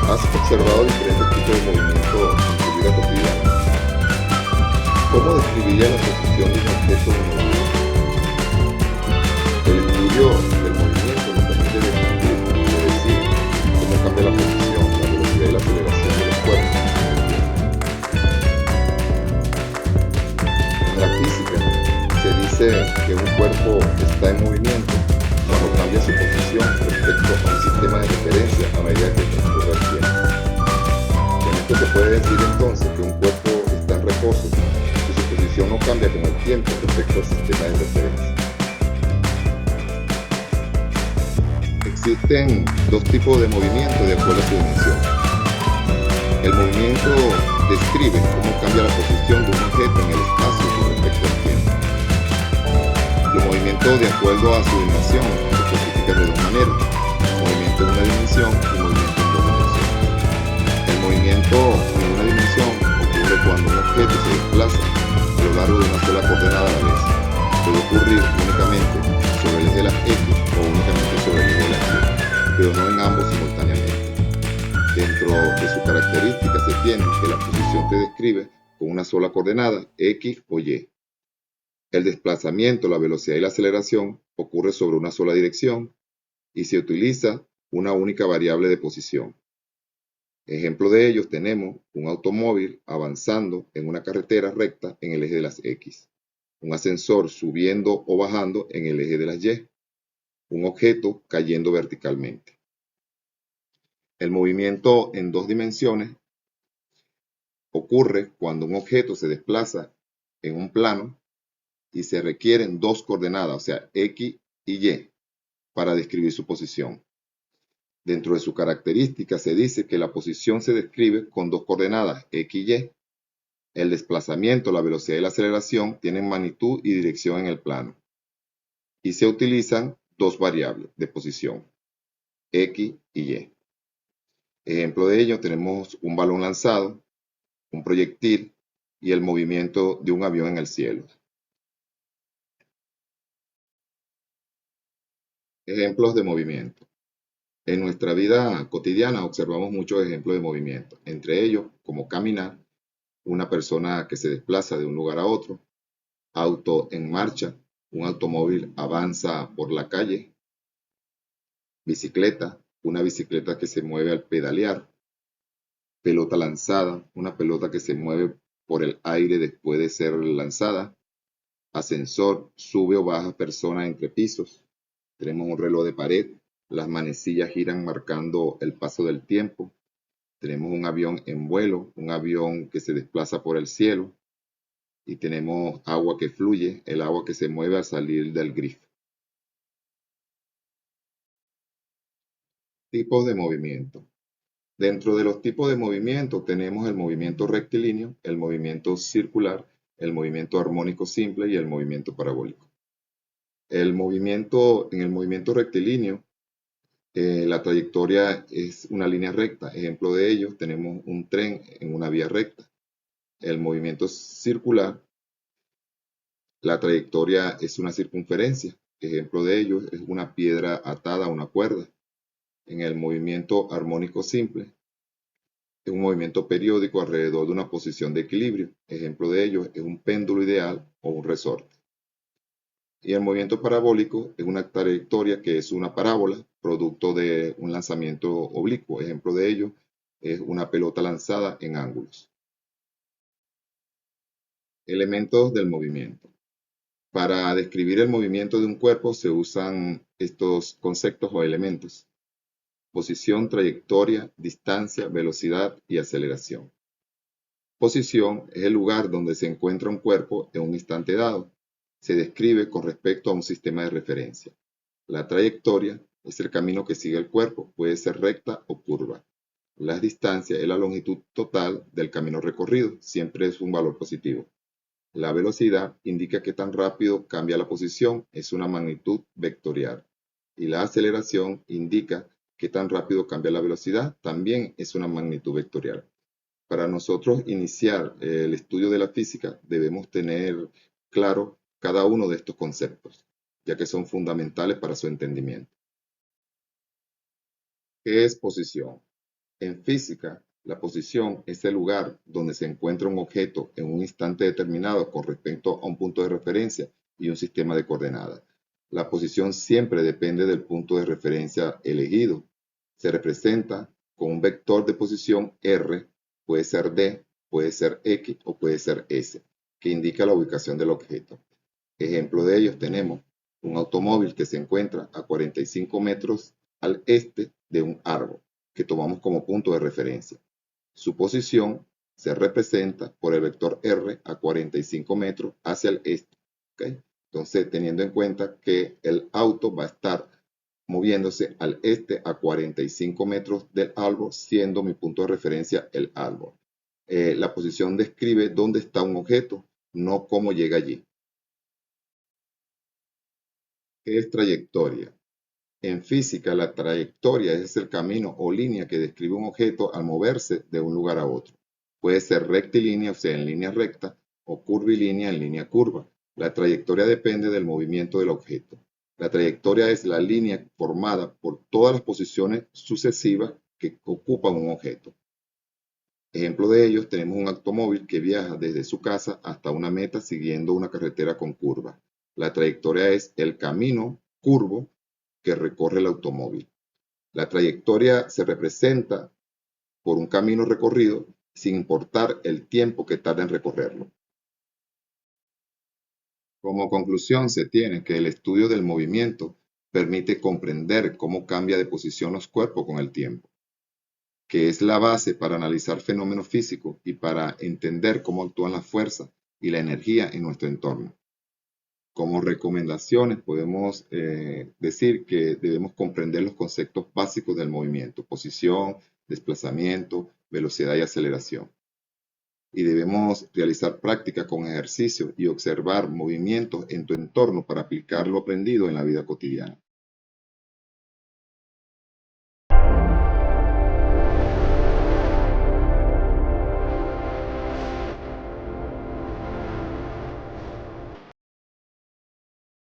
¿Has observado diferentes tipos de movimiento en tu vida cotidiana? ¿Cómo describiría la posición de un objeto en movimiento? El estudio del movimiento nos permite describir, es decir, cómo cambia la posición, la velocidad y la aceleración de los cuerpos con el tiempo. En la física se dice que un cuerpo está en movimiento cuando cambia su posición respecto a un sistema de referencia a medida que transcurre el tiempo. Con esto se puede decir entonces que un cuerpo está en reposo si su posición no cambia con el tiempo respecto al sistema de referencia. Existen dos tipos de movimiento de acuerdo a su dimensión. El movimiento describe cómo cambia la posición de un objeto en el espacio con respecto al tiempo. Los movimientos de acuerdo a su dimensión se clasifican de dos maneras: movimiento en una dimensión y movimiento en dos dimensiones. El movimiento en una dimensión ocurre cuando un objeto se desplaza a lo largo de una sola coordenada a la vez. Puede ocurrir únicamente sobre el eje de las X o únicamente sobre el eje de las Y, pero no en ambos simultáneamente. Dentro de su característica se tiene que la posición se describe con una sola coordenada, X o Y. El desplazamiento, la velocidad y la aceleración ocurre sobre una sola dirección y se utiliza una única variable de posición. Ejemplo de ellos tenemos un automóvil avanzando en una carretera recta en el eje de las X, un ascensor subiendo o bajando en el eje de las Y, un objeto cayendo verticalmente. El movimiento en dos dimensiones ocurre cuando un objeto se desplaza en un plano y se requieren dos coordenadas, o sea, X y Y, para describir su posición. Dentro de su característica se dice que la posición se describe con dos coordenadas, X y Y. El desplazamiento, la velocidad y la aceleración tienen magnitud y dirección en el plano. Y se utilizan dos variables de posición, X y Y. Ejemplo de ello, tenemos un balón lanzado, un proyectil y el movimiento de un avión en el cielo. Ejemplos de movimiento. En nuestra vida cotidiana observamos muchos ejemplos de movimiento, entre ellos como caminar, una persona que se desplaza de un lugar a otro, auto en marcha, un automóvil avanza por la calle, bicicleta, una bicicleta que se mueve al pedalear, pelota lanzada, una pelota que se mueve por el aire después de ser lanzada, ascensor, sube o baja persona entre pisos, tenemos un reloj de pared, las manecillas giran marcando el paso del tiempo, tenemos un avión en vuelo, un avión que se desplaza por el cielo, y tenemos agua que fluye, el agua que se mueve al salir del grifo. Tipos de movimiento. Dentro de los tipos de movimiento tenemos el movimiento rectilíneo, el movimiento circular, el movimiento armónico simple y el movimiento parabólico. En el movimiento rectilíneo, la trayectoria es una línea recta. Ejemplo de ello, tenemos un tren en una vía recta. El movimiento circular, la trayectoria es una circunferencia. Ejemplo de ello es una piedra atada a una cuerda. En el movimiento armónico simple, es un movimiento periódico alrededor de una posición de equilibrio. Ejemplo de ello es un péndulo ideal o un resorte. Y el movimiento parabólico es una trayectoria que es una parábola, producto de un lanzamiento oblicuo. Ejemplo de ello es una pelota lanzada en ángulos. Elementos del movimiento. Para describir el movimiento de un cuerpo se usan estos conceptos o elementos: posición, trayectoria, distancia, velocidad y aceleración. Posición es el lugar donde se encuentra un cuerpo en un instante dado. Se describe con respecto a un sistema de referencia. La trayectoria es el camino que sigue el cuerpo, puede ser recta o curva. La distancia es la longitud total del camino recorrido, siempre es un valor positivo. La velocidad indica qué tan rápido cambia la posición, es una magnitud vectorial. Y la aceleración indica qué tan rápido cambia la velocidad, también es una magnitud vectorial. Para nosotros iniciar el estudio de la física debemos tener claro cada uno de estos conceptos, ya que son fundamentales para su entendimiento. ¿Qué es posición? En física, la posición es el lugar donde se encuentra un objeto en un instante determinado con respecto a un punto de referencia y un sistema de coordenadas. La posición siempre depende del punto de referencia elegido. Se representa con un vector de posición R, puede ser D, puede ser X o puede ser S, que indica la ubicación del objeto. Ejemplo de ellos tenemos un automóvil que se encuentra a 45 metros al este de un árbol, que tomamos como punto de referencia. Su posición se representa por el vector R a 45 metros hacia el este. ¿Okay? Entonces, teniendo en cuenta que el auto va a estar moviéndose al este a 45 metros del árbol, siendo mi punto de referencia el árbol. La posición describe dónde está un objeto, no cómo llega allí. ¿Qué es trayectoria? En física, la trayectoria es el camino o línea que describe un objeto al moverse de un lugar a otro. Puede ser rectilínea, o sea, en línea recta, o curvilínea, en línea curva. La trayectoria depende del movimiento del objeto. La trayectoria es la línea formada por todas las posiciones sucesivas que ocupan un objeto. Ejemplo de ellos, tenemos un automóvil que viaja desde su casa hasta una meta siguiendo una carretera con curva. La trayectoria es el camino curvo que recorre el automóvil. La trayectoria se representa por un camino recorrido sin importar el tiempo que tarda en recorrerlo. Como conclusión, se tiene que el estudio del movimiento permite comprender cómo cambia de posición los cuerpos con el tiempo, que es la base para analizar fenómenos físicos y para entender cómo actúan la fuerza y la energía en nuestro entorno. Como recomendaciones podemos decir que debemos comprender los conceptos básicos del movimiento: posición, desplazamiento, velocidad y aceleración. Y debemos realizar práctica con ejercicio y observar movimientos en tu entorno para aplicar lo aprendido en la vida cotidiana.